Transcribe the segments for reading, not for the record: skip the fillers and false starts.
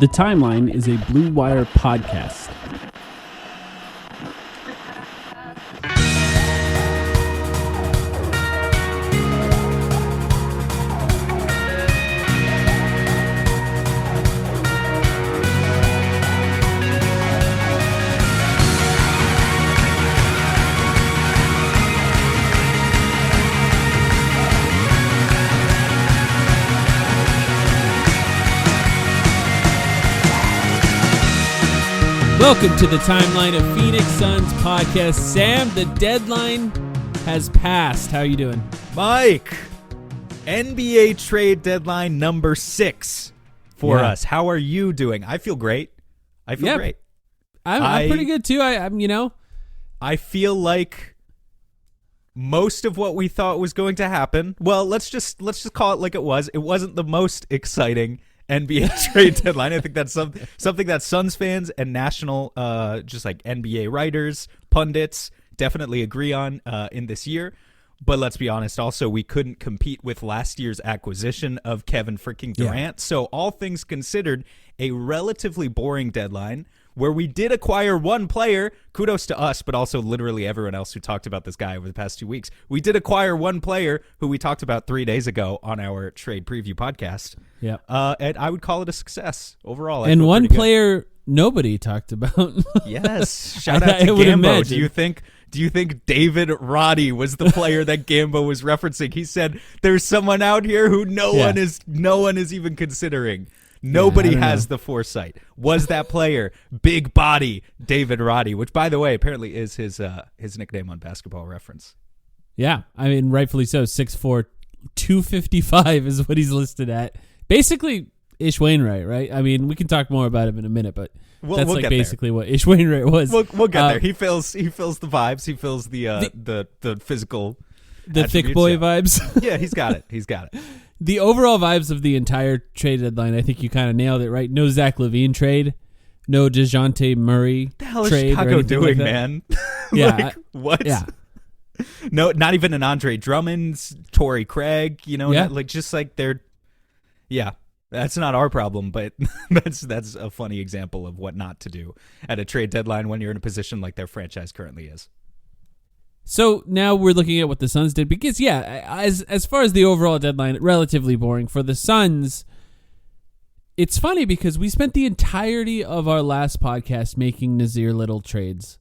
The Timeline is a Blue Wire podcast. Welcome to the Timeline of Phoenix Suns podcast. Sam, the deadline has passed. How are you doing? Mike, NBA trade deadline number 6 for us. How are you doing? I feel great. I feel great. I'm pretty good too. I feel like most of what we thought was going to happen. Well, let's just call it like it was. It wasn't the most exciting NBA trade deadline. I think that's something that Suns fans and national, just like NBA writers, pundits, definitely agree on in this year. But let's be honest, also, we couldn't compete with last year's acquisition of Kevin freaking Durant. So all things considered, a relatively boring deadline where we did acquire one player. Kudos to us, but also literally everyone else who talked about this guy over the past 2 weeks. We did acquire one player who we talked about 3 days ago on our trade preview podcast. Yeah. And I would call it a success overall. And one player nobody talked about. Yes. Shout out to Gambo. Do you think David Roddy was the player that Gambo was referencing? He said there's someone out here who no one is even considering. Nobody has the foresight. Was that player big body David Roddy, which, by the way, apparently is his nickname on Basketball Reference. Yeah, I mean, rightfully so. 6'4", 255 is what he's listed at. Basically, Ish Wainwright, right? I mean, we can talk more about him in a minute, but that's like basically what Ish Wainwright was. We'll get there. He fills the vibes. He fills the physical, the thick boy vibes. Yeah, he's got it. The overall vibes of the entire trade deadline, I think you kind of nailed it, right? No Zach LaVine trade, no DeJounte Murray the hell trade. Is Chicago doing, man? Yeah. What? Yeah. No, not even an Andre Drummond, Torrey Craig, that's not our problem, but that's a funny example of what not to do at a trade deadline when you're in a position like their franchise currently is. So now we're looking at what the Suns did because, as far as the overall deadline, relatively boring. For the Suns, it's funny because we spent the entirety of our last podcast making Nasir Little trades.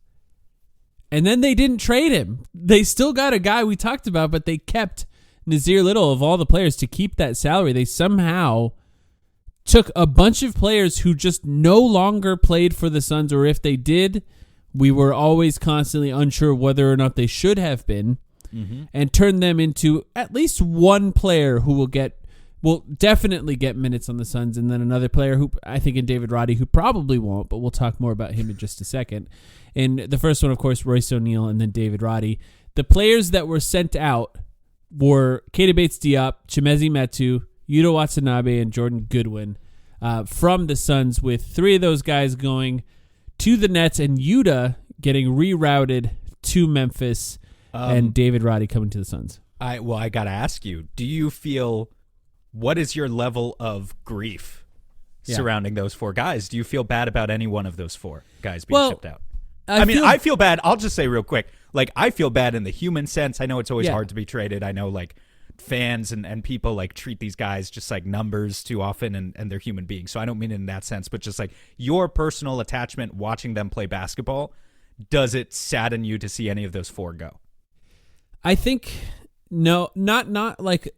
And then they didn't trade him. They still got a guy we talked about, but they kept Nasir Little of all the players to keep that salary. They somehow took a bunch of players who just no longer played for the Suns, or if they did, we were always constantly unsure whether or not they should have been, and turned them into at least one player who will definitely get minutes on the Suns, and then another player who I think in David Roddy who probably won't, but we'll talk more about him in just a second. And the first one, of course, Royce O'Neal, and then David Roddy. The players that were sent out were Keita Bates-Diop, Chimezie Metu, Yuta Watanabe, and Jordan Goodwin from the Suns, with 3 of those guys going to the Nets and Yuta getting rerouted to Memphis, and David Roddy coming to the Suns. I got to ask you, what is your level of grief surrounding those 4 guys? Do you feel bad about any one of those 4 guys being shipped out? I feel bad. I'll just say real quick, I feel bad in the human sense. I know it's always hard to be traded. I know fans and people treat these guys just like numbers too often, and they're human beings. So I don't mean it in that sense, but just your personal attachment watching them play basketball, does it sadden you to see any of those 4 go? I think no, not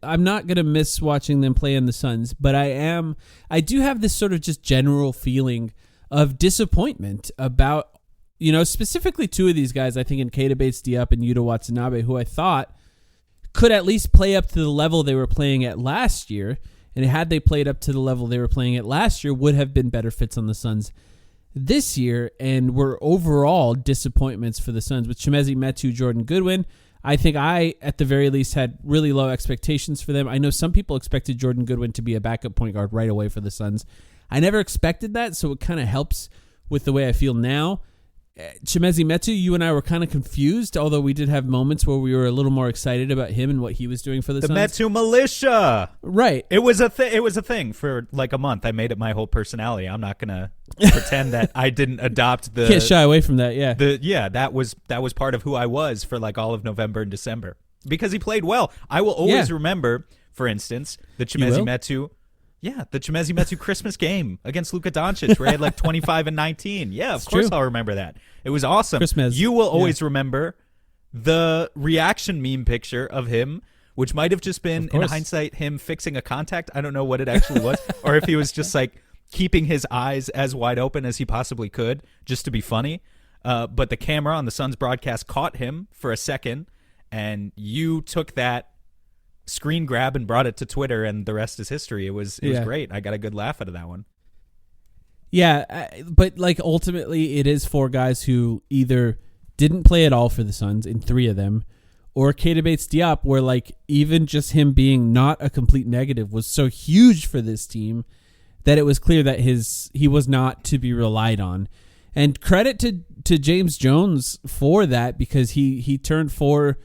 I'm not going to miss watching them play in the Suns, but I do have this sort of just general feeling of disappointment about, specifically 2 of these guys, I think in Keita Bates-Diop and Yuta Watanabe, who I thought could at least play up to the level they were playing at last year, and had they played up to the level they were playing at last year, would have been better fits on the Suns this year, and were overall disappointments for the Suns. With Chimezie Metu, Jordan Goodwin, I think I, at the very least, had really low expectations for them. I know some people expected Jordan Goodwin to be a backup point guard right away for the Suns. I never expected that, so it kind of helps with the way I feel now. Chimezie Metu, you and I were kind of confused, although we did have moments where we were a little more excited about him and what he was doing for the Suns. Metu militia. Right. It was a thing for like a month. I made it my whole personality. I'm not gonna pretend that I didn't adopt the. Can't shy away from that. Yeah. That was part of who I was for like all of November and December because he played well. I will always remember, for instance, the Chimezie Metu. Yeah, the Chimezie Metu Christmas game against Luka Doncic where he had like 25 and 19. Yeah, of course I'll remember that. It was awesome. Christmas. You will always remember the reaction meme picture of him, which might have just been, in hindsight, him fixing a contact. I don't know what it actually was. Or if he was just like keeping his eyes as wide open as he possibly could just to be funny. But the camera on the Suns broadcast caught him for a second, and you took that screen grab and brought it to Twitter, and the rest is history. It was great. I got a good laugh out of that one. Yeah, but like ultimately it is 4 guys who either didn't play at all for the Suns in 3 of them, or Keita Bates-Diop, where like even just him being not a complete negative was so huge for this team that it was clear that he was not to be relied on. And credit to James Jones for that, because he turned 4.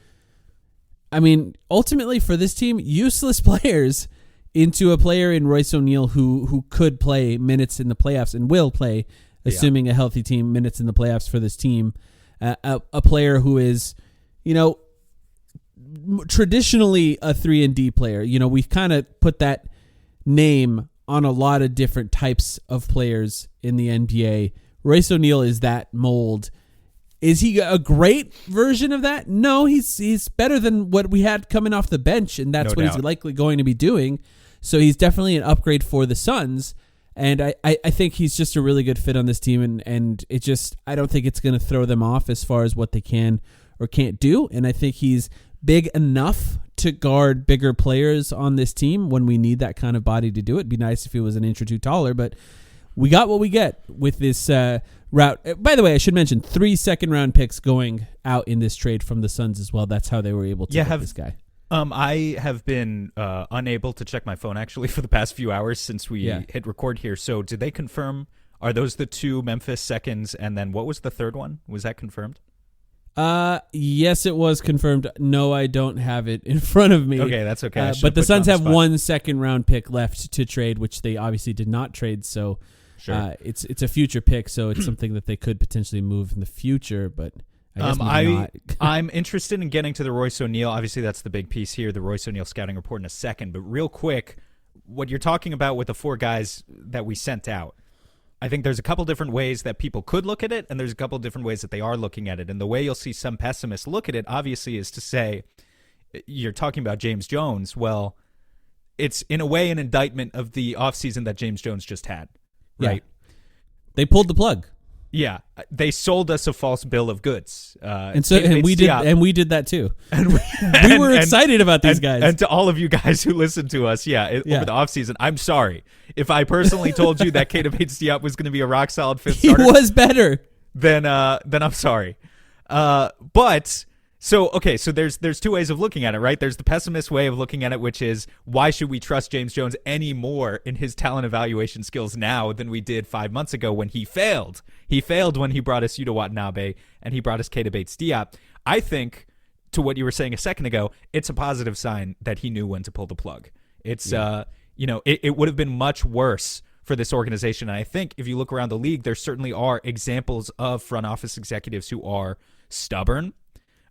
I mean, ultimately for this team, useless players into a player in Royce O'Neal who could play minutes in the playoffs and will play, assuming a healthy team, minutes in the playoffs for this team. A player who is, traditionally a 3-and-D player. We've kind of put that name on a lot of different types of players in the NBA. Royce O'Neal is that mold. Is he a great version of that? No, he's better than what we had coming off the bench, and that's what he's likely going to be doing. So he's definitely an upgrade for the Suns, and I think he's just a really good fit on this team, and it just, I don't think it's going to throw them off as far as what they can or can't do, and I think he's big enough to guard bigger players on this team when we need that kind of body to do it. It'd be nice if he was an inch or two taller, but we got what we get with this route. By the way, I should mention 3 second-round picks going out in this trade from the Suns as well. That's how they were able to get this guy. I have been unable to check my phone actually for the past few hours since we hit record here. So did they confirm? Are those the 2 Memphis seconds? And then what was the third one? Was that confirmed? Yes, it was confirmed. No, I don't have it in front of me. Okay, that's okay. But the Suns have 1 second-round pick left to trade, which they obviously did not trade. So it's a future pick, so it's something that they could potentially move in the future, but I guess maybe not. I'm interested in getting to the Royce O'Neal. Obviously, that's the big piece here, the Royce O'Neal scouting report in a second. But real quick, what you're talking about with the 4 guys that we sent out, I think there's a couple different ways that people could look at it, and there's a couple different ways that they are looking at it. And the way you'll see some pessimists look at it, obviously, is to say, you're talking about James Jones. Well, it's in a way an indictment of the offseason that James Jones just had, right? Yeah. They pulled the plug. Yeah, they sold us a false bill of goods, and we did that too. And we were excited about these guys. And to all of you guys who listen to us, over the offseason, I'm sorry if I personally told you that Keita Bates-Diop was going to be a rock solid 5th starter. He was better. Then I'm sorry. But so there's 2 ways of looking at it, right? There's the pessimist way of looking at it, which is why should we trust James Jones any more in his talent evaluation skills now than we did 5 months ago when he failed? He failed when he brought us Yuta Watanabe and he brought us Keita Bates-Diop. I think, to what you were saying a second ago, it's a positive sign that he knew when to pull the plug. It's it would have been much worse for this organization. And I think if you look around the league, there certainly are examples of front office executives who are stubborn.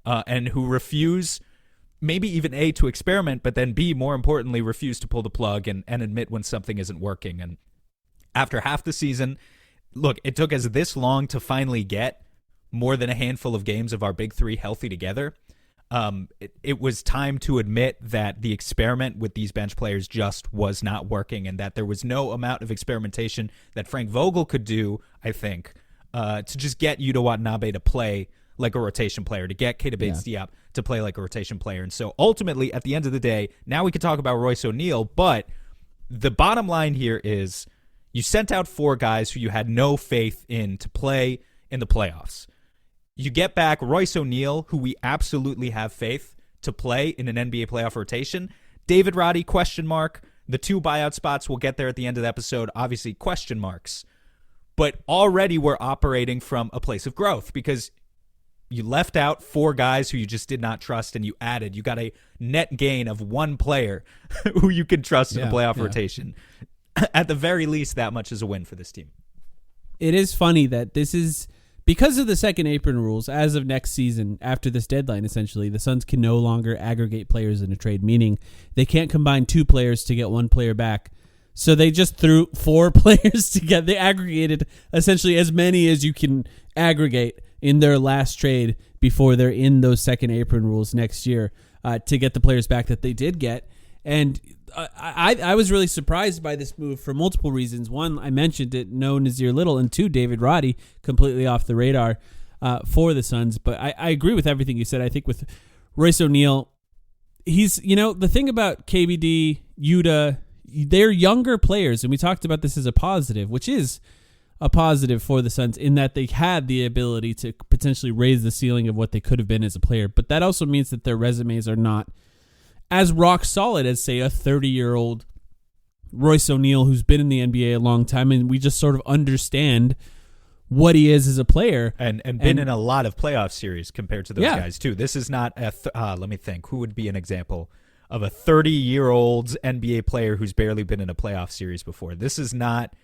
And who refuse, maybe even A, to experiment, but then B, more importantly, refuse to pull the plug and admit when something isn't working. And after half the season, look, it took us this long to finally get more than a handful of games of our big 3 healthy together. It was time to admit that the experiment with these bench players just was not working, and that there was no amount of experimentation that Frank Vogel could do, I think, to just get Yuta Watanabe to play like a rotation player, to get Keita Bates-Diop to play like a rotation player. And so ultimately, at the end of the day, now we can talk about Royce O'Neal, but the bottom line here is you sent out 4 guys who you had no faith in to play in the playoffs. You get back Royce O'Neal, who we absolutely have faith to play in an NBA playoff rotation. David Roddy, question mark. The 2 buyout spots, we'll get there at the end of the episode, obviously question marks. but already we're operating from a place of growth because you left out 4 guys who you just did not trust, and you got a net gain of 1 player who you can trust in a playoff rotation. At the very least, that much is a win for this team. It is funny that this is because of the second apron rules. As of next season, after this deadline, essentially, the Suns can no longer aggregate players in a trade, meaning they can't combine 2 players to get 1 player back. So they just threw 4 players together. They aggregated essentially as many as you can aggregate in their last trade before they're in those second apron rules next year to get the players back that they did get. And I was really surprised by this move for multiple reasons. One, I mentioned it, no Nasir Little, and 2, David Roddy, completely off the radar for the Suns. But I agree with everything you said. I think with Royce O'Neal, he's, the thing about KBD, Yuta, they're younger players, and we talked about this as a positive, which is a positive for the Suns in that they had the ability to potentially raise the ceiling of what they could have been as a player. But that also means that their resumes are not as rock solid as, say, a 30-year-old Royce O'Neal who's been in the NBA a long time, and we just sort of understand what he is as a player. And been in a lot of playoff series compared to those guys, too. This is not let me think. Who would be an example of a 30-year-old NBA player who's barely been in a playoff series before? This is not...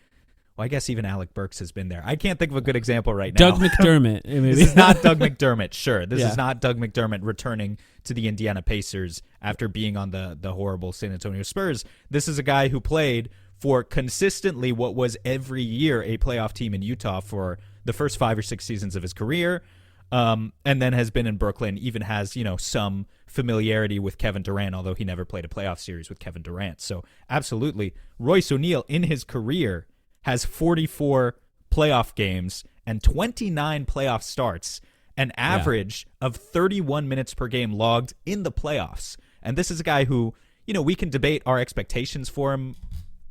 Well, I guess even Alec Burks has been there. I can't think of a good example right now. Doug McDermott. This is not Doug McDermott, sure. This is not Doug McDermott returning to the Indiana Pacers after being on the horrible San Antonio Spurs. This is a guy who played for consistently what was every year a playoff team in Utah for the first 5 or 6 seasons of his career, and then has been in Brooklyn, even has, some familiarity with Kevin Durant, although he never played a playoff series with Kevin Durant. So absolutely, Royce O'Neal in his career has 44 playoff games and 29 playoff starts, an average of 31 minutes per game logged in the playoffs. And this is a guy who, we can debate our expectations for him,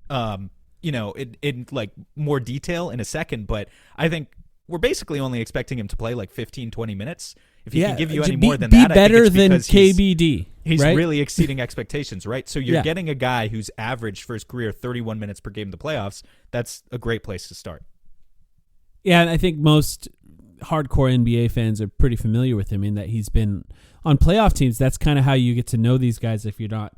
in like more detail in a second, but I think we're basically only expecting him to play like 15, 20 minutes. If he can give you any more than that, better I think than KBD. He's right? really exceeding expectations, right? So you're getting a guy who's averaged for his career 31 minutes per game in the playoffs. That's a great place to start. Yeah, and I think most hardcore NBA fans are pretty familiar with him in that he's been on playoff teams. That's kind of how you get to know these guys if you're not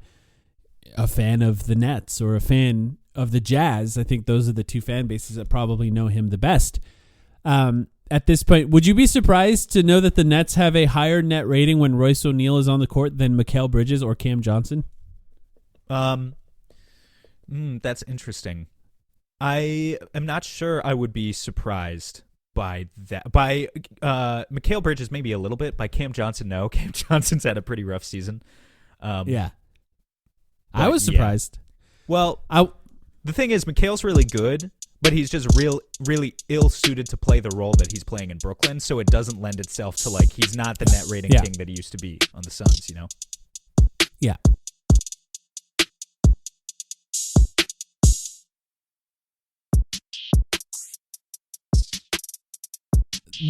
a fan of the Nets or a fan of the Jazz. I think those are the 2 fan bases that probably know him the best. At this point, would you be surprised to know that the Nets have a higher net rating when Royce O'Neal is on the court than Mikal Bridges or Cam Johnson? That's interesting. I am not sure I would be surprised by that. By Mikal Bridges, maybe a little bit. By Cam Johnson, no. Cam Johnson's had a pretty rough season. I was surprised. Well, the thing is, Mikal's really good, but he's just really ill-suited to play the role that he's playing in Brooklyn, so it doesn't lend itself to, like, he's not the net rating king that he used to be on the Suns, Yeah.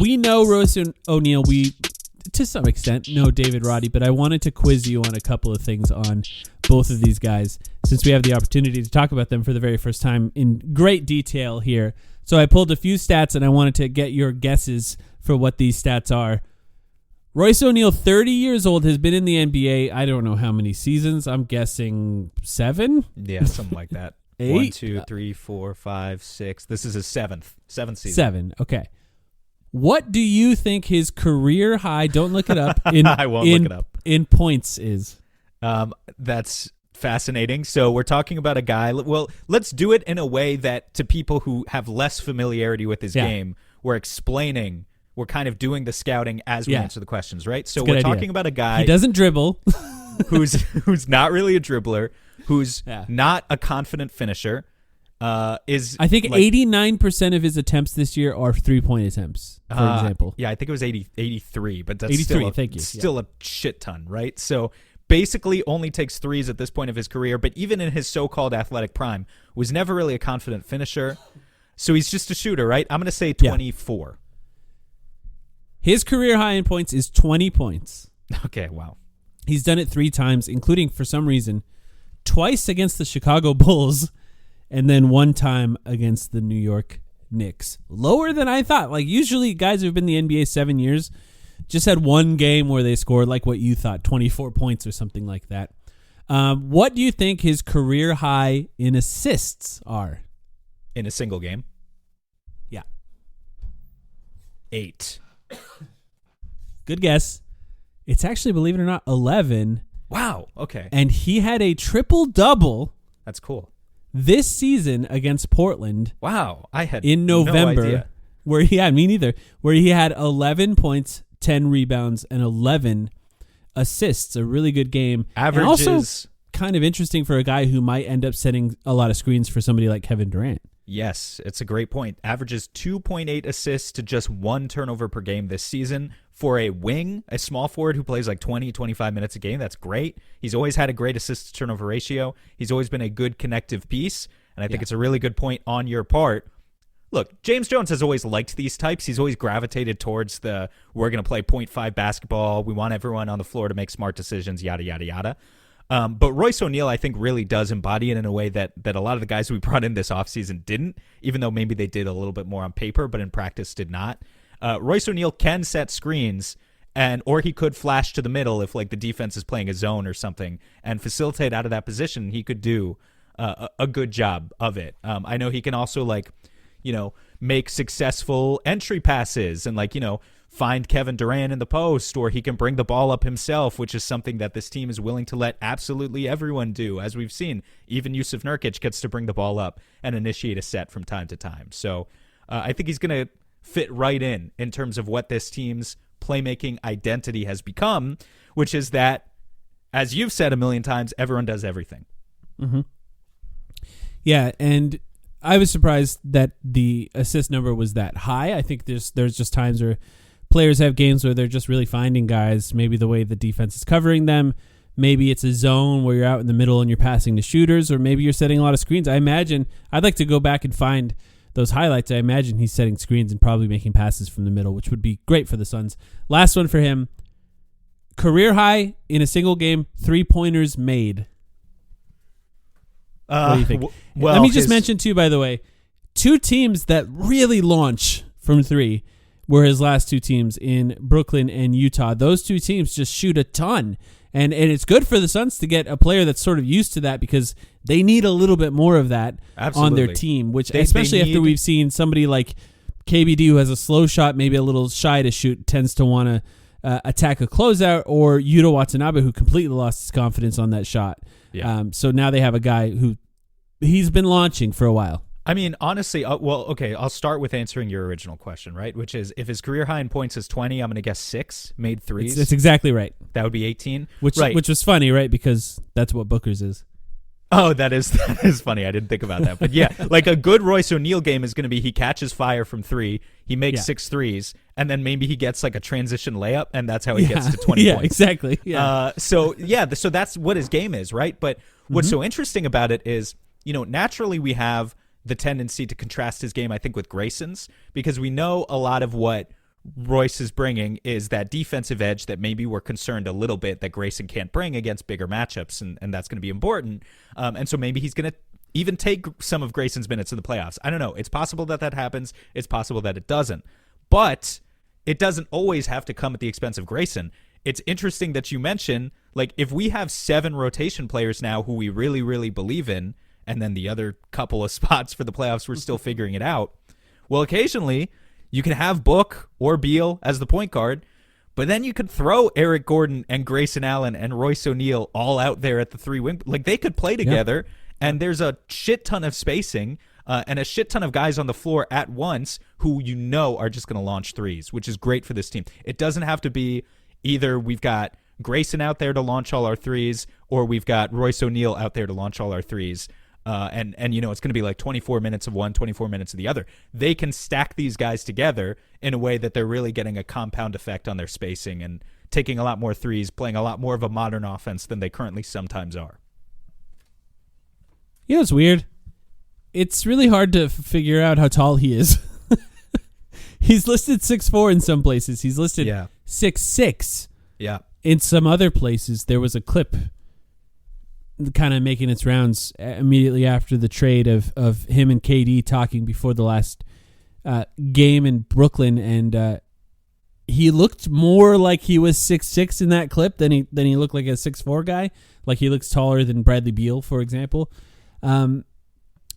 We know Royce O'Neal. We, to some extent, know David Roddy, but I wanted to quiz you on a couple of things on both of these guys since we have the opportunity to talk about them for the very first time in great detail here. So I pulled a few stats, and I wanted to get your guesses for what these stats are. Royce O'Neal, 30 years old, has been in the NBA, I don't know how many seasons. I'm guessing 7? Yeah, something like that. 8? 1, 2, 3, 4, 5, 6. This is his seventh season. 7, okay. What do you think his career high, don't look it up, I won't look it up, in points is? That's fascinating. So we're talking about a guy. Well, let's do it in a way that to people who have less familiarity with his game, we're kind of doing the scouting as we answer the questions, right? So we're talking about a guy. He doesn't dribble. who's not really a dribbler, who's not a confident finisher. I think 89% of his attempts this year are 3-point attempts, for example. Yeah, I think it was 83, but that's 83, still a shit ton, right? So basically only takes threes at this point of his career, but even in his so-called athletic prime, was never really a confident finisher. So he's just a shooter, right? I'm going to say 24. His career high in points is 20 points. Okay, wow. He's done it 3 times, including, for some reason, twice against the Chicago Bulls, and then 1 time against the New York Knicks. Lower than I thought. Like, usually guys who've been in the NBA 7 years just had one game where they scored like what you thought, 24 points or something like that. What do you think his career high in assists are? In a single game? Yeah. 8. Good guess. It's actually, believe it or not, 11. Wow. Okay. And he had a triple-double That's cool. this season against Portland. Wow. I had in no November, idea. where me neither, where he had 11 points, 10 rebounds, and 11 assists. A really good game. Averages. And also kind of interesting for a guy who might end up setting a lot of screens for somebody like Kevin Durant. Yes, it's a great point. Averages 2.8 assists to just 1 turnover per game this season. For a wing, a small forward who plays like 20, 25 minutes a game, that's great. He's always had a great assist-to-turnover ratio. He's always been a good connective piece, and I think it's a really good point on your part. Look, James Jones has always liked these types. He's always gravitated towards the, we're going to play 0.5 basketball. We want everyone on the floor to make smart decisions, yada, yada, yada. But Royce O'Neal, I think, really does embody it in a way that a lot of the guys we brought in this offseason didn't, even though maybe they did a little bit more on paper, but in practice did not. Royce O'Neal can set screens, or he could flash to the middle if like the defense is playing a zone or something and facilitate out of that position. He could do a good job of it. I know he can also make successful entry passes and find Kevin Durant in the post, or he can bring the ball up himself, which is something that this team is willing to let absolutely everyone do. As we've seen, even Yusuf Nurkic gets to bring the ball up and initiate a set from time to time. So I think he's going to fit right in terms of what this team's playmaking identity has become, which is that, as you've said a million times, everyone does everything. Mm-hmm. Yeah, and I was surprised that the assist number was that high. I think there's just times where players have games where they're just really finding guys, maybe the way the defense is covering them. Maybe it's a zone where you're out in the middle and you're passing to shooters, or maybe you're setting a lot of screens. I'd like to go back and find those highlights. I imagine he's setting screens and probably making passes from the middle, which would be great for the Suns. Last one for him. Career high in a single game, 3-pointers made. What do you think? Let me just mention, too, by the way, 2 teams that really launch from 3 were his last 2 teams in Brooklyn and Utah. Those 2 teams just shoot a ton. And it's good for the Suns to get a player that's sort of used to that, because they need a little bit more of that on their team, which especially after we've seen somebody like KBD, who has a slow shot, maybe a little shy to shoot, tends to want to attack a closeout, or Yuta Watanabe, who completely lost his confidence on that shot. Yeah. So now they have a guy who he's been launching for a while. I mean, honestly, okay, I'll start with answering your original question, right? Which is, if his career high in points is 20, I'm going to guess 6 made threes. That's exactly right. That would be 18. Which was funny, right? Because that's what Booker's is. Oh, that is funny. I didn't think about that. But yeah, like a good Royce O'Neal game is going to be he catches fire from 3, he makes 6 threes, and then maybe he gets like a transition layup, and that's how he gets to 20 yeah, points. Exactly. Yeah. So that's what his game is, right? But what's so interesting about it is, naturally we have the tendency to contrast his game, I think, with Grayson's, because we know a lot of what Royce is bringing is that defensive edge that maybe we're concerned a little bit that Grayson can't bring against bigger matchups, and that's going to be important. And so maybe he's going to even take some of Grayson's minutes in the playoffs. I don't know. It's possible that happens. It's possible that it doesn't. But it doesn't always have to come at the expense of Grayson. It's interesting that you mention, like, if we have 7 rotation players now who we really, really believe in, and then the other couple of spots for the playoffs we're still figuring it out, well, occasionally you can have Book or Beal as the point guard, but then you could throw Eric Gordon and Grayson Allen and Royce O'Neal all out there at the 3 wing. Like, they could play together, and there's a shit ton of spacing and a shit ton of guys on the floor at once who are just going to launch threes, which is great for this team. It doesn't have to be either we've got Grayson out there to launch all our threes, or we've got Royce O'Neal out there to launch all our threes. And it's going to be like 24 minutes of one, 24 minutes of the other. They can stack these guys together in a way that they're really getting a compound effect on their spacing and taking a lot more threes, playing a lot more of a modern offense than they currently sometimes are. It's weird. It's really hard to figure out how tall he is. He's listed 6'4" in some places. He's listed 6'6". Yeah. In some other places, there was a clip kind of making its rounds immediately after the trade of him and KD talking before the last game in Brooklyn, and he looked more like he was 6'6" in that clip than he looked like a 6'4" guy. Like he looks taller than Bradley Beal, for example.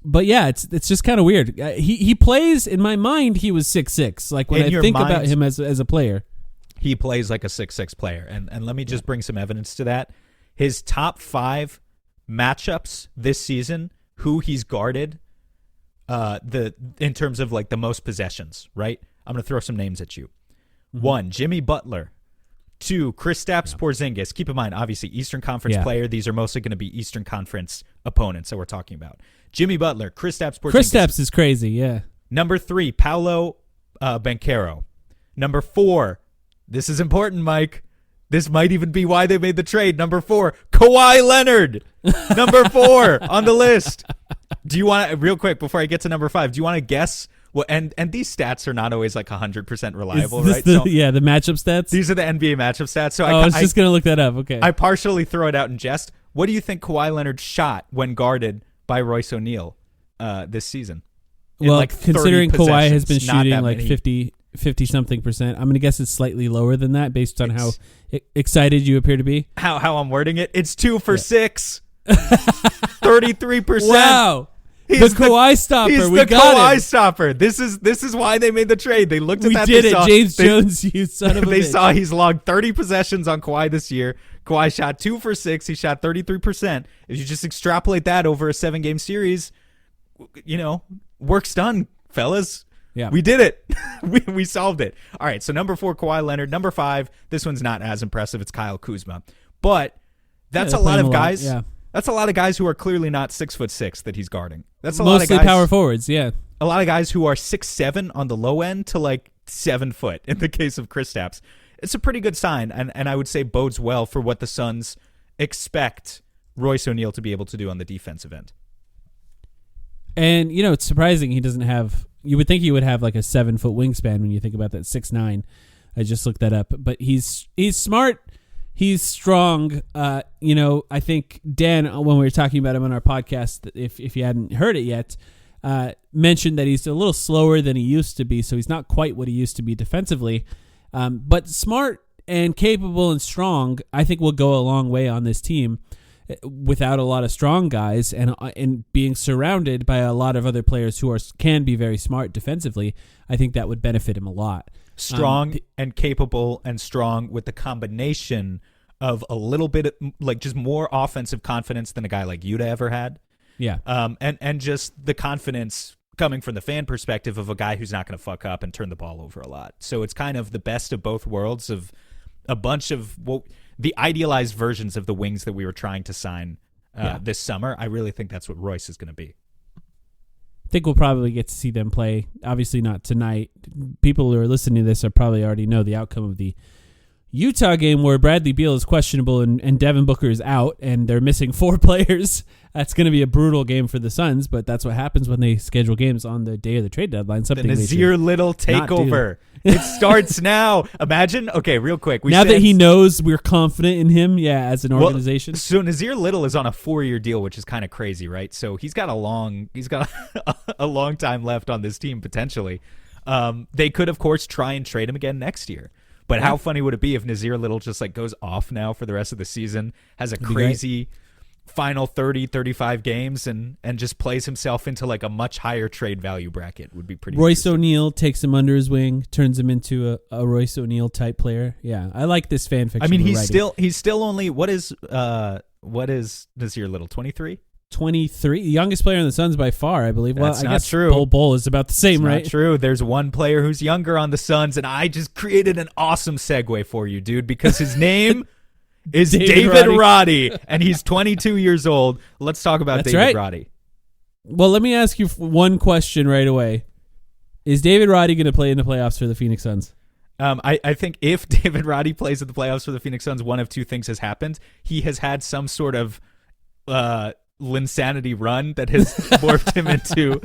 But yeah, it's just kind of weird. He plays, in my mind, he was 6'6". Like when I think about him as a player, he plays like a 6'6" player. And let me just bring some evidence to that. His top 5 matchups this season, who he's guarded, in terms of like the most possessions, right? I'm gonna throw some names at you. 1, Jimmy Butler. 2, Kristaps Porzingis. Keep in mind, obviously, Eastern Conference player. These are mostly going to be Eastern Conference opponents that we're talking about. Jimmy Butler, Kristaps Porzingis. Kristaps is crazy, yeah. Number 3, Paolo Banchero. Number 4, this is important, Mike. This might even be why they made the trade. Number 4, Kawhi Leonard. Number 4 on the list. Do you want to, real quick, before I get to number 5, do you want to guess? Well, and these stats are not always like 100% reliable, right? The matchup stats? These are the NBA matchup stats. So I was just going to look that up. Okay. I partially throw it out in jest. What do you think Kawhi Leonard shot when guarded by Royce O'Neal this season? Well, like considering Kawhi has been shooting like 50-something%, I'm going to guess it's slightly lower than that based on how excited you appear to be. How I'm wording it. It's 2 for 6. 33%. Wow. He's the Kawhi stopper. He's we the got Kawhi him. stopper. This is why they made the trade. They looked at we that. We did it, James Jones. You son of a They bitch. saw he's logged 30 possessions on Kawhi this year. Kawhi shot 2 for 6. He shot 33%. If you just extrapolate that over a 7-game series, work's done, fellas. Yeah, we did it. we solved it. All right. So number 4, Kawhi Leonard. Number 5, this one's not as impressive. It's Kyle Kuzma, but that's a lot of guys. Yeah. That's a lot of guys who are clearly not 6'6" that he's guarding. That's a mostly lot of guys, power forwards. Yeah, a lot of guys who are 6'7" on the low end to like 7 foot. In the case of Kristaps, it's a pretty good sign, and I would say bodes well for what the Suns expect Royce O'Neal to be able to do on the defensive end. And it's surprising he doesn't have. You would think he would have like a 7-foot wingspan when you think about that 6'9". I just looked that up, but he's smart. He's strong. I think Dan, when we were talking about him on our podcast, if you hadn't heard it yet, mentioned that he's a little slower than he used to be, so he's not quite what he used to be defensively. But smart and capable and strong, I think will go a long way on this team without a lot of strong guys and being surrounded by a lot of other players who can be very smart defensively. I think that would benefit him a lot. Strong and capable and strong with the combination of a little bit of, like just more offensive confidence than a guy like Yuta ever had. Yeah. And just the confidence coming from the fan perspective of a guy who's not going to fuck up and turn the ball over a lot. So it's kind of the best of both worlds of a bunch of the idealized versions of the wings that we were trying to sign this summer. I really think that's what Royce is going to be. I think we'll probably get to see them play. Obviously not tonight. People who are listening to this are probably already know the outcome of the Utah game where Bradley Beal is questionable and Devin Booker is out and they're missing 4 players. That's going to be a brutal game for the Suns, but that's what happens when they schedule games on the day of the trade deadline. Something the Nazir Little takeover. It starts now. Imagine. Okay, real quick. Now that he knows we're confident in him, as an organization. So Nazir Little is on a 4-year deal, which is kind of crazy, right? So he's got a long time left on this team potentially. They could, of course, try and trade him again next year. But how funny would it be if Nazir Little just like goes off now for the rest of the season, has a crazy final 30, 35 games, and just plays himself into like a much higher trade value bracket? Would be pretty. Royce O'Neal takes him under his wing, turns him into a Royce O'Neal type player. Yeah, I like this fan fiction. I mean, he's still only what is Nazir Little, 23? 23, the youngest player in the Suns by far, I believe. That's I not guess true. Bol is about the same, it's right? Not true. There's one player who's younger on the Suns, and I just created an awesome segue for you, dude, because his name is David Roddy, and he's 22 years old. Let's talk about David Roddy. Well, let me ask you one question right away. Is David Roddy going to play in the playoffs for the Phoenix Suns? I think if David Roddy plays at the playoffs for the Phoenix Suns, one of two things has happened. He has had some sort of Linsanity run that has morphed him into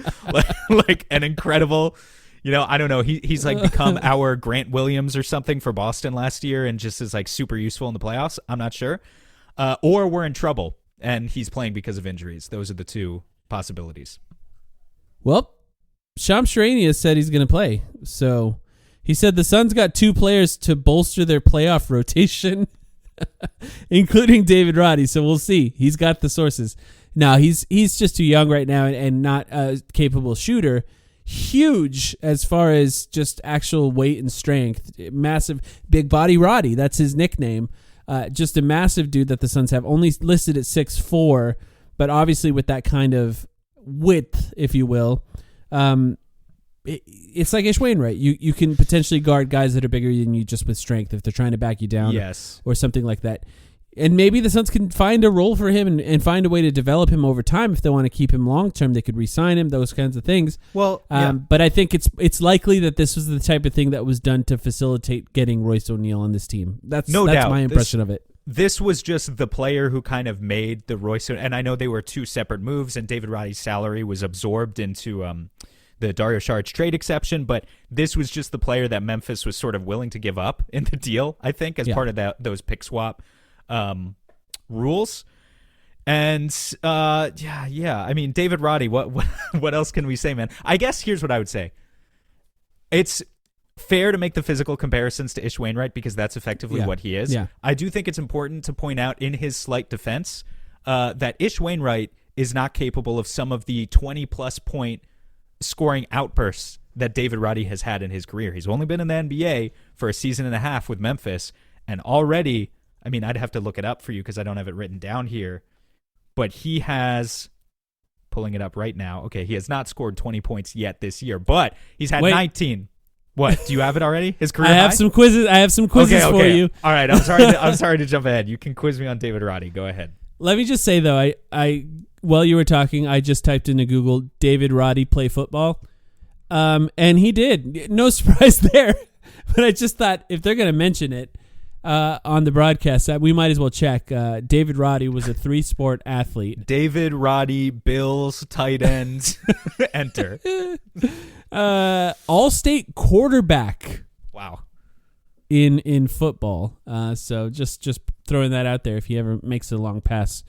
like an incredible, I don't know. He's like become our Grant Williams or something for Boston last year and just is like super useful in the playoffs. I'm not sure. Or we're in trouble and he's playing because of injuries. Those are the two possibilities. Well, Shams Charania said he's going to play. So he said the Suns got 2 players to bolster their playoff rotation, including David Roddy. So we'll see. He's got the sources. No, he's just too young right now and not a capable shooter. Huge as far as just actual weight and strength. Massive, big body Roddy. That's his nickname. Just a massive dude that the Suns have, only listed at 6'4", but obviously with that kind of width, if you will. It's like Ish Wainwright. You can potentially guard guys that are bigger than you just with strength if they're trying to back you down, yes, or something like that. And maybe the Suns can find a role for him and find a way to develop him over time. If they want to keep him long term, they could re-sign him, those kinds of things. Well, yeah. But I think it's likely that this was the type of thing that was done to facilitate getting Royce O'Neal on this team. That's doubt. My impression of it. This was just the player who kind of made the Royce, and I know they were 2 separate moves, and David Roddy's salary was absorbed into the Dario Saric trade exception, but this was just the player that Memphis was sort of willing to give up in the deal, I think, as part of those pick swap rules. And I mean, David Roddy, what else can we say, man? I guess here's what I would say. It's fair to make the physical comparisons to Ish Wainwright because that's effectively what he is. Yeah. I do think it's important to point out in his slight defense that Ish Wainwright is not capable of some of the 20-plus point scoring outbursts that David Roddy has had in his career. He's only been in the NBA for a season and a half with Memphis, and already, I mean, I'd have to look it up for you because I don't have it written down here, but he has, pulling it up right now, okay, he has not scored 20 points yet this year, but he's had 19. What? Do you have it already? His career I have high? some quizzes. I have some quizzes for you. All right. I'm sorry to jump ahead. You can quiz me on David Roddy. Go ahead. Let me just say though, I while you were talking, I just typed into Google David Roddy play football, and he did. No surprise there. But I just thought if they're going to mention it on the broadcast, we might as well check. David Roddy was a 3-sport athlete. David Roddy, Bills tight end. Enter. All-state quarterback. Wow. In football. So just throwing that out there. If he ever makes a long pass,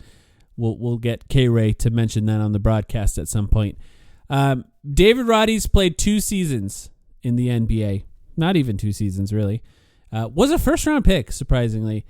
we'll get K-Ray to mention that on the broadcast at some point. David Roddy's played 2 seasons in the NBA. Not even 2 seasons, really. Was a first-round pick, surprisingly.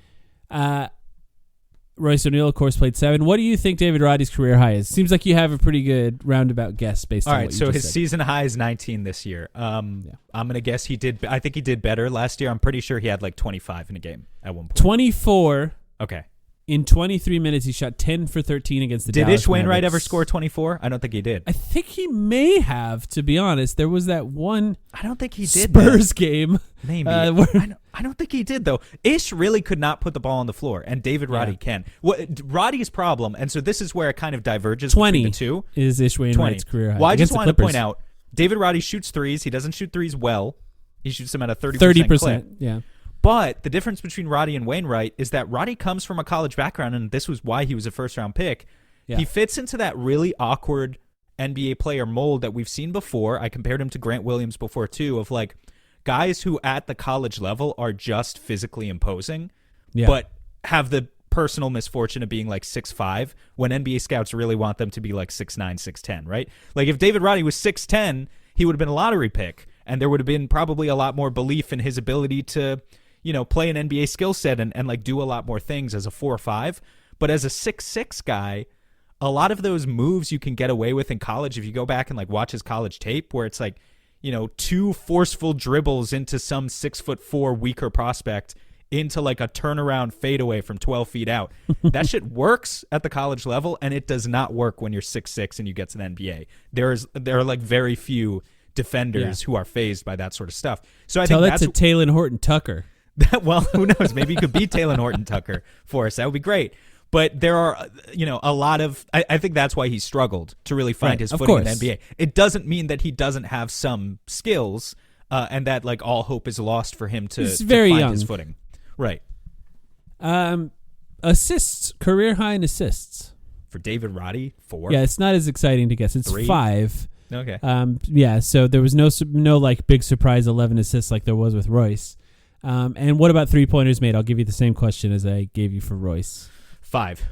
Royce O'Neal, of course, played 7. What do you think David Roddy's career high is? Seems like you have a pretty good roundabout guess based on what you just said. All right, so his season high is 19 this year. I'm going to guess I think he did better last year. I'm pretty sure he had like 25 in a game at one point. 24. Okay. In 23 minutes, he shot 10 for 13 against the Dallas Did Ish Wainwright Mavericks. ever score 24? I don't think he did. I think he may have, to be honest. There was that one I don't think he did. Spurs game. Maybe. I don't think he did, though. Ish really could not put the ball on the floor, and David Roddy can. Roddy's problem, and so this is where it kind of diverges between the two. Is Ish Wainwright's career high. Well, I just want to point out, David Roddy shoots threes. He doesn't shoot threes well. He shoots them at a 30% clip. Yeah. But the difference between Roddy and Wainwright is that Roddy comes from a college background, and this was why he was a first-round pick. Yeah. He fits into that really awkward NBA player mold that we've seen before. I compared him to Grant Williams before, too, of like guys who at the college level are just physically imposing, but have the personal misfortune of being like 6'5", when NBA scouts really want them to be like 6'9", 6'10", right? Like if David Roddy was 6'10", he would have been a lottery pick, and there would have been probably a lot more belief in his ability to play an NBA skill set and like do a lot more things as a 4 or 5. But as a 6'6" guy, a lot of those moves you can get away with in college, if you go back and like watch his college tape, where it's like, 2 forceful dribbles into some 6'4" weaker prospect into like a turnaround fadeaway from 12 feet out. That shit works at the college level, and it does not work when you're 6'6" and you get to the NBA. There are like very few defenders who are fazed by that sort of stuff. So I think that's to Taylor Horton Tucker. Well, who knows? Maybe you could be Taylor Horton Tucker for us. That would be great. But there are, a lot of. I think that's why he struggled to really find his footing in the NBA. It doesn't mean that he doesn't have some skills, and that like all hope is lost for him to find young. his footing. Right. Assists, career high in assists for David Roddy, 4. Yeah, it's not as exciting to guess. It's 3. 5. Okay. So there was no like big surprise 11 assists like there was with Royce. And what about 3-pointers made? I'll give you the same question as I gave you for Royce. 5.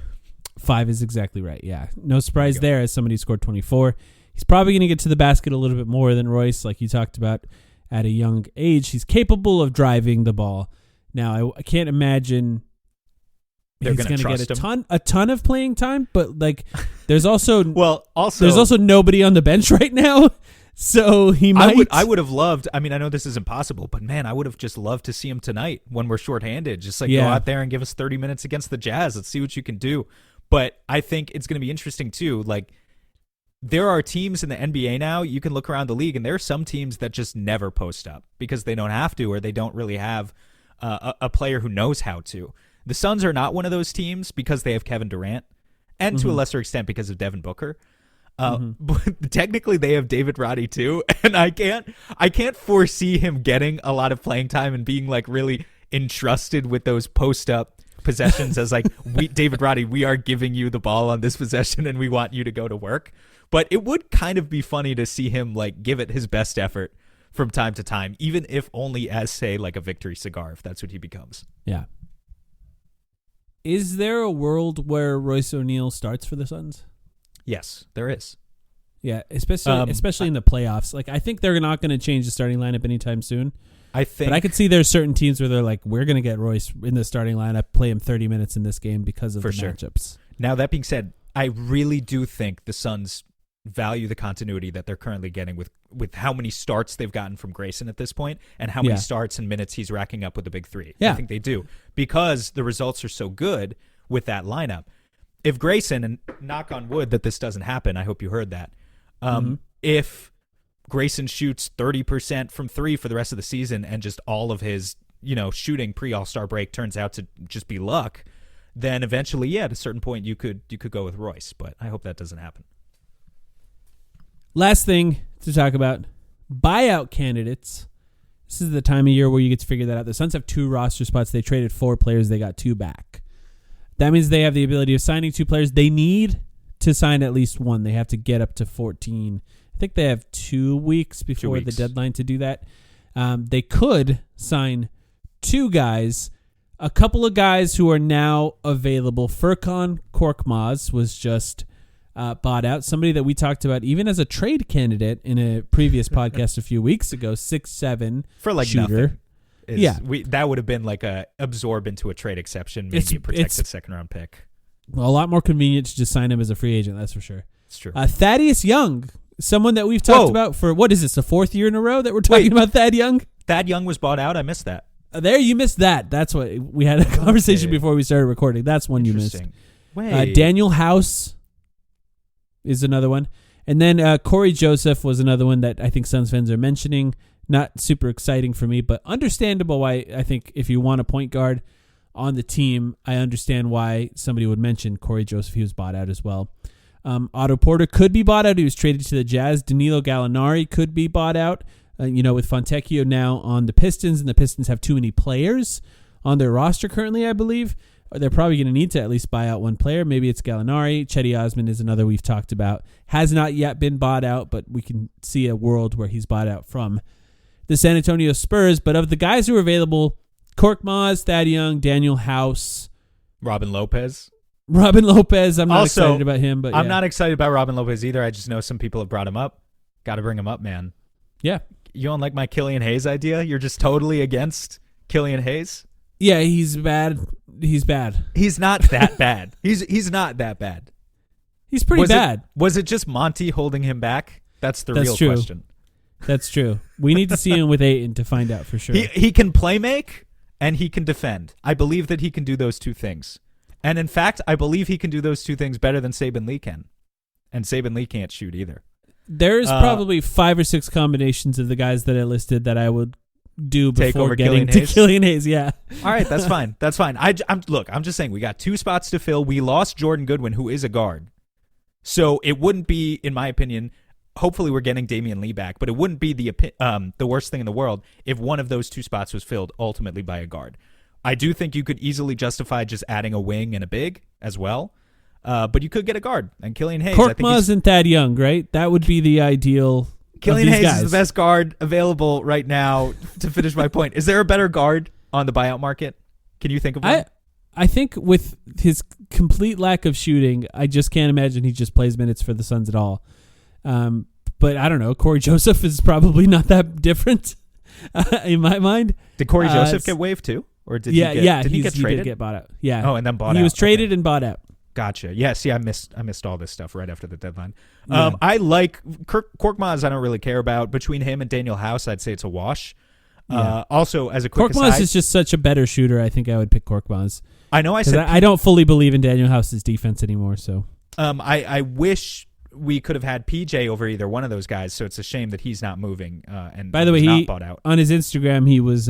5 is exactly right. Yeah. No surprise there as somebody who scored 24. He's probably going to get to the basket a little bit more than Royce, like you talked about at a young age. He's capable of driving the ball. Now, I can't imagine they're he's going to get him. a ton of playing time, but like there's also there's also nobody on the bench right now. So he might. I would have loved. I mean, I know this is impossible, but man, I would have just loved to see him tonight when we're shorthanded. Just go out there and give us 30 minutes against the Jazz. Let's see what you can do. But I think it's going to be interesting too. Like, there are teams in the NBA now. You can look around the league, and there are some teams that just never post up because they don't have to, or they don't really have a player who knows how to. The Suns are not one of those teams because they have Kevin Durant, and to a lesser extent because of Devin Booker. But technically they have David Roddy too, and I can't foresee him getting a lot of playing time and being like really entrusted with those post up possessions as like, David Roddy, we are giving you the ball on this possession and we want you to go to work. But it would kind of be funny to see him like give it his best effort from time to time, even if only as, say, like a victory cigar, if that's what he becomes. Yeah. Is there a world where Royce O'Neal starts for the Suns? Yes, there is. Yeah, especially in the playoffs. Like, I think they're not going to change the starting lineup anytime soon. But I could see there's certain teams where they're like, we're going to get Royce in the starting lineup, play him 30 minutes in this game because of the matchups. Now, that being said, I really do think the Suns value the continuity that they're currently getting with how many starts they've gotten from Grayson at this point and how many starts and minutes he's racking up with the big three. Yeah. I think they do because the results are so good with that lineup. If Grayson, and knock on wood that this doesn't happen, I hope you heard that. If Grayson shoots 30% from three for the rest of the season and just all of his, shooting pre-All-Star break turns out to just be luck, then eventually, at a certain point you could go with Royce, but I hope that doesn't happen. Last thing to talk about, buyout candidates. This is the time of year where you get to figure that out. The Suns have 2 roster spots. They traded 4 players. They got 2 back. That means they have the ability of signing 2 players. They need to sign at least 1. They have to get up to 14. I think they have 2 weeks before the deadline to do that. They could sign 2 guys. A couple of guys who are now available. Furkan Korkmaz was just bought out. Somebody that we talked about even as a trade candidate in a previous podcast a few weeks ago. 6'7" for like shooter. Nothing. That would have been like a absorb into a trade exception, maybe a protected second-round pick. Well, a lot more convenient to just sign him as a free agent, that's for sure. It's true. Thaddeus Young, someone that we've talked about for, what is this, the 4th year in a row that we're talking about Thad Young? Thad Young was bought out. I missed that. There, you missed that. That's what we had a conversation before we started recording. That's one you missed. Daniel House is another one. And then Corey Joseph was another one that I think Suns fans are mentioning. Not super exciting for me, but understandable why I think if you want a point guard on the team, I understand why somebody would mention Corey Joseph. He was bought out as well. Otto Porter could be bought out. He was traded to the Jazz. Danilo Gallinari could be bought out. With Fontecchio now on the Pistons, and the Pistons have too many players on their roster currently, I believe. They're probably going to need to at least buy out one player. Maybe it's Gallinari. Cedi Osman is another we've talked about. Has not yet been bought out, but we can see a world where he's bought out from the San Antonio Spurs. But of the guys who are available, Korkmaz, Thad Young, Daniel House. Robin Lopez. I'm not excited about him. But I'm not excited about Robin Lopez either. I just know some people have brought him up. Got to bring him up, man. Yeah. You don't like my Killian Hayes idea? You're just totally against Killian Hayes? Yeah, he's bad. He's bad. He's not that bad. He's not that bad. He's pretty bad. Was it just Monty holding him back? That's the real question. That's true. We need to see him with Ayton to find out for sure. He can play make and he can defend. I believe that he can do those 2 things. And in fact, I believe he can do those 2 things better than Saben Lee can. And Saben Lee can't shoot either. There's probably 5 or 6 combinations of the guys that I listed that I would do before getting to Killian Hayes. Yeah. All right, that's fine. That's fine. I'm just saying we got 2 spots to fill. We lost Jordan Goodwin, who is a guard. So it wouldn't be, in my opinion, hopefully we're getting Damian Lee back, but it wouldn't be the worst thing in the world if one of those 2 spots was filled ultimately by a guard. I do think you could easily justify just adding a wing and a big as well. But you could get a guard, and Killian Hayes. Korkmaz and Thad Young, right? That would be the ideal. Killian Hayes guys. is the best guard available right now. To finish my point, is there a better guard on the buyout market? Can you think of one? I think with his complete lack of shooting, I just can't imagine he just plays minutes for the Suns at all. But I don't know. Corey Joseph is probably not that different in my mind. Did Corey Joseph get waived too? Or did he get traded? He did get bought out. Yeah. Oh, and then bought out. He was traded and bought out. Gotcha. Yeah, see, I missed all this stuff right after the deadline. Yeah. I like Korkmaz. I don't really care about. Between him and Daniel House, I'd say it's a wash. Yeah. Also, as a quick Korkmaz aside, is just such a better shooter. I think I would pick Korkmaz. I know I said I don't fully believe in Daniel House's defense anymore. So I wish we could have had PJ over either one of those guys. So it's a shame that he's not moving. And by the way, not bought out. On his Instagram, he was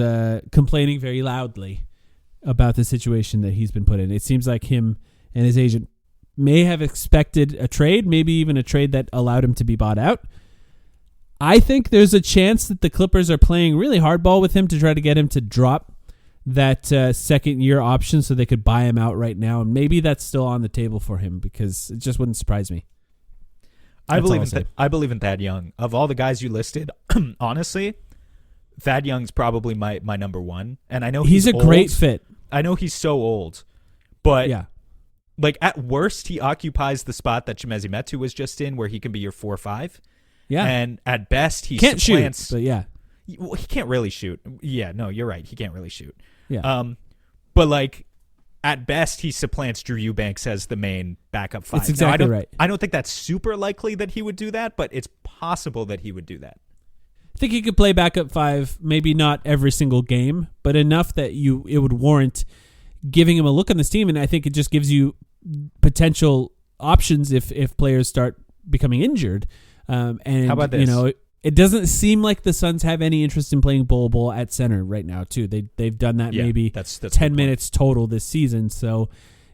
complaining very loudly about the situation that he's been put in. It seems like him and his agent may have expected a trade, maybe even a trade that allowed him to be bought out. I think there's a chance that the Clippers are playing really hardball with him to try to get him to drop that second-year option so they could buy him out right now. And maybe that's still on the table for him because it just wouldn't surprise me. I believe in Thad Young. Of all the guys you listed, honestly, Thad Young's probably my number one. And I know he's a old. Great fit. I know he's so old. But yeah. Like, at worst, he occupies the spot that Chimezie Metu was just in, where he can be your 4-5. Yeah. And at best, he can't supplants... shoot, but yeah. Well, he can't really shoot. Yeah, no, you're right. He can't really shoot. Yeah. But, like, at best, he supplants Drew Eubanks as the main backup 5. That's exactly right. I don't think that's super likely that he would do that, but it's possible that he would do that. I think he could play backup 5, maybe not every single game, but enough that it would warrant giving him a look on this team, and I think it just gives you potential options if players start becoming injured. And how about this? It doesn't seem like the Suns have any interest in playing Bol at center right now. Too, they've done that maybe that's 10 minutes total this season. So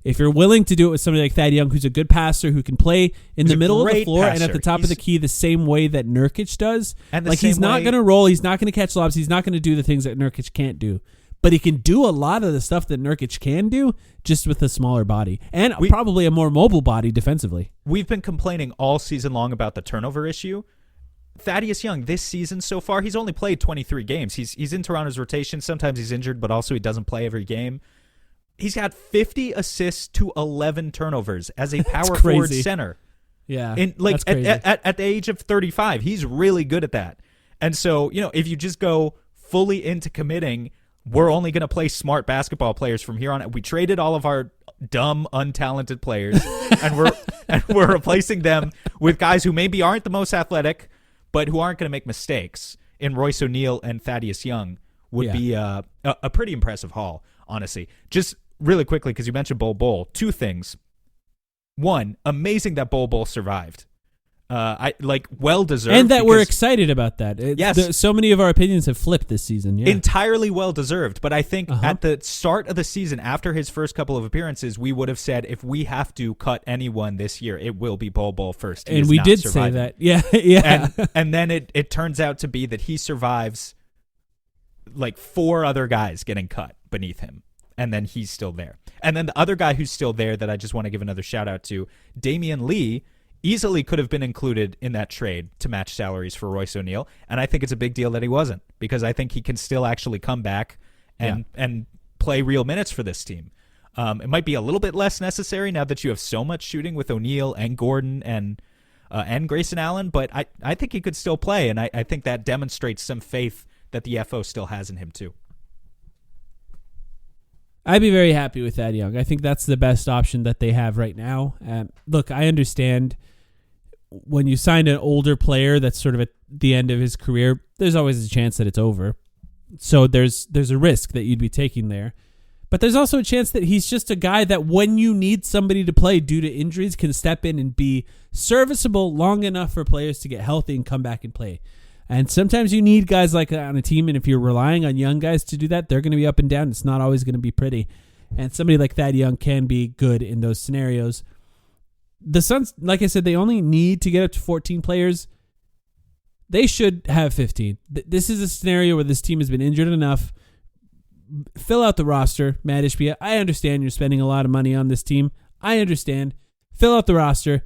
if you're willing to do it with somebody like Thad Young, who's a good passer, who can play in the middle of the floor and at the top of the key the same way that Nurkic does, and like he's not going to roll, he's not going to catch lobs, he's not going to do the things that Nurkic can't do. But he can do a lot of the stuff that Nurkic can do just with a smaller body and probably a more mobile body defensively. We've been complaining all season long about the turnover issue. Thaddeus Young, this season so far, he's only played 23 games. He's in Toronto's rotation. Sometimes he's injured, but also he doesn't play every game. He's got 50 assists to 11 turnovers as a power forward center. Yeah, that's crazy. At the age of 35, he's really good at that. And so, if you just go fully into committing, we're only going to play smart basketball players from here on. We traded all of our dumb, untalented players, and we're replacing them with guys who maybe aren't the most athletic, but who aren't going to make mistakes. In Royce O'Neal and Thaddeus Young would be a pretty impressive haul, honestly. Just really quickly, because you mentioned Bol. Two things. One, amazing that Bol survived. Well deserved, and that we're excited about that. Yes, so many of our opinions have flipped this season. Yeah. Entirely well deserved. But I think at the start of the season, after his first couple of appearances, we would have said if we have to cut anyone this year, it will be Bol first. And we did say that. Yeah, yeah. And then it turns out to be that he survives like 4 other guys getting cut beneath him. And then he's still there. And then the other guy who's still there that I just want to give another shout out to, Damian Lee, easily could have been included in that trade to match salaries for Royce O'Neal. And I think it's a big deal that he wasn't, because I think he can still actually come back and play real minutes for this team. It might be a little bit less necessary now that you have so much shooting with O'Neal and Gordon and Grayson Allen, but I think he could still play, and I think that demonstrates some faith that the FO still has in him too. I'd be very happy with Thad Young. I think that's the best option that they have right now. Look, I understand when you sign an older player that's sort of at the end of his career, there's always a chance that it's over. So there's a risk that you'd be taking there. But there's also a chance that he's just a guy that when you need somebody to play due to injuries can step in and be serviceable long enough for players to get healthy and come back and play. And sometimes you need guys like that on a team, and if you're relying on young guys to do that, they're going to be up and down. It's not always going to be pretty. And somebody like Thad Young can be good in those scenarios. The Suns, like I said, they only need to get up to 14 players. They should have 15. This is a scenario where this team has been injured enough. Fill out the roster, Matt Ishbia. I understand you're spending a lot of money on this team. I understand. Fill out the roster.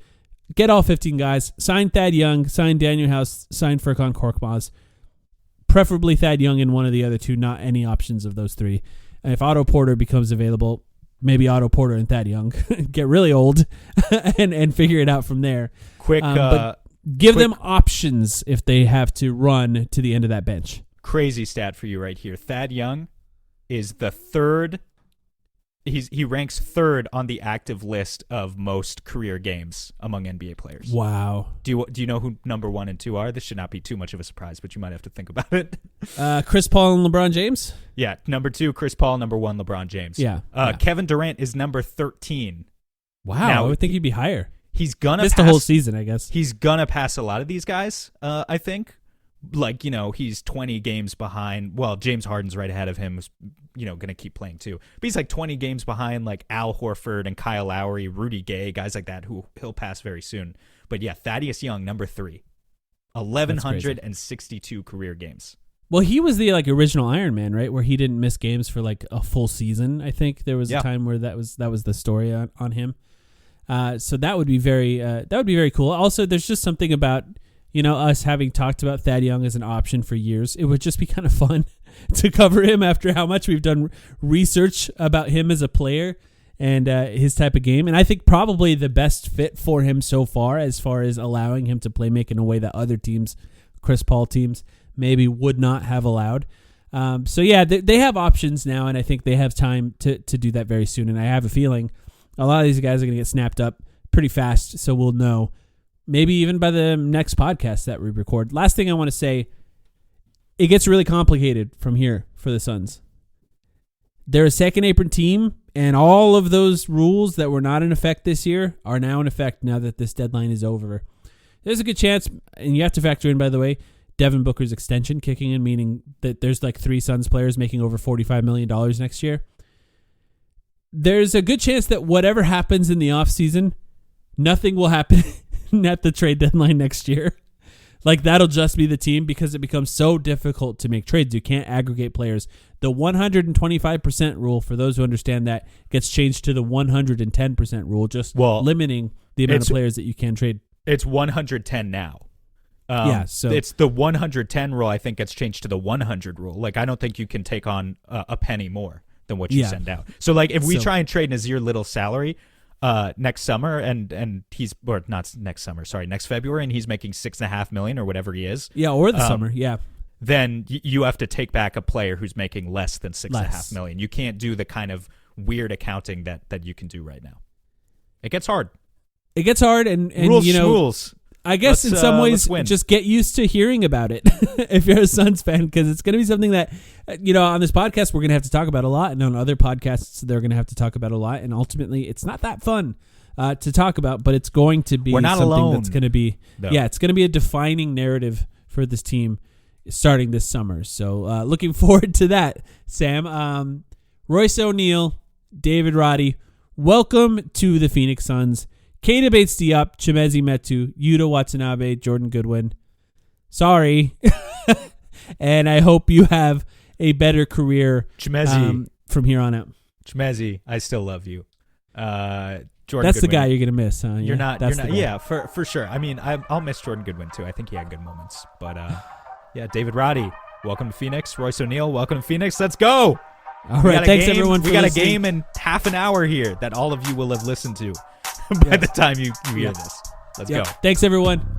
Get all 15 guys. Sign Thad Young. Sign Daniel House. Sign Furkan Korkmaz. Preferably Thad Young and one of the other two, not any options of those three. And if Otto Porter becomes available, maybe Otto Porter and Thad Young get really old and figure it out from there. Quick Give them options if they have to run to the end of that bench. Crazy stat for you right here. Thad Young is the third. He ranks third on the active list of most career games among NBA players. Wow. Do you know who number 1 and 2 are? This should not be too much of a surprise, but you might have to think about it. Chris Paul and LeBron James? Yeah, number 2, Chris Paul. Number 1, LeBron James. Yeah. Kevin Durant is number 13. Wow, Now, I would think he'd be higher. He's gonna missed pass the whole season, I guess. He's gonna pass a lot of these guys. I think. Like, he's 20 games behind. Well, James Harden's right ahead of him. Going to keep playing too. But he's like 20 games behind like Al Horford and Kyle Lowry, Rudy Gay, guys like that who he'll pass very soon. But yeah, Thaddeus Young, number 3, 1,162 career games. Well, he was the original Iron Man, right? Where he didn't miss games for like a full season. I think there was a time where that was the story on him. So that would be very cool. Also, there's just something about us having talked about Thad Young as an option for years. It would just be kind of fun to cover him after how much we've done research about him as a player and his type of game. And I think probably the best fit for him so far as allowing him to play make in a way that other teams, Chris Paul teams, maybe would not have allowed. So yeah, they have options now, and I think they have time to do that very soon. And I have a feeling a lot of these guys are going to get snapped up pretty fast, so we'll know. Maybe even by the next podcast that we record. Last thing I want to say, it gets really complicated from here for the Suns. They're a second apron team, and all of those rules that were not in effect this year are now in effect now that this deadline is over. There's a good chance, and you have to factor in, by the way, Devin Booker's extension kicking in, meaning that there's like 3 Suns players making over $45 million next year. There's a good chance that whatever happens in the offseason, nothing will happen at the trade deadline next year. Like, that'll just be the team because it becomes so difficult to make trades. You can't aggregate players. The 125% rule, for those who understand that, gets changed to the 110% rule, just limiting the amount of players that you can trade. It's 110 now. So it's the 110 rule, I think, gets changed to the 100 rule. Like, I don't think you can take on a penny more than what you send out. So, like, if we try and trade Nazir Little's salary next summer, and he's, or not next summer, sorry, next February, and he's making $6.5 million or whatever he is. Yeah, or the summer, then you have to take back a player who's making less than $6.5 million. You can't do the kind of weird accounting that you can do right now. It gets hard. And rules. I guess in some ways, just get used to hearing about it if you're a Suns fan, because it's going to be something that, on this podcast, we're going to have to talk about a lot. And on other podcasts, they're going to have to talk about a lot. And ultimately, it's not that fun to talk about, but it's going to be something alone, that's going to be, it's going to be a defining narrative for this team starting this summer. So looking forward to that, Sam. Royce O'Neal, David Roddy, welcome to the Phoenix Suns. Keita Bates-Diop, Chimezie Metu, Yuta Watanabe, Jordan Goodwin. Sorry. And I hope you have a better career from here on out. Chimezie, I still love you. Jordan That's Goodwin, the guy you're going to miss, huh? You're not. Yeah, for sure. I mean, I'll miss Jordan Goodwin, too. I think he had good moments. But, David Roddy, welcome to Phoenix. Royce O'Neal, welcome to Phoenix. Let's go. All right, thanks, everyone, for listening. We got a game in half an hour here that all of you will have listened to by the time you hear this. Let's go. Thanks, everyone.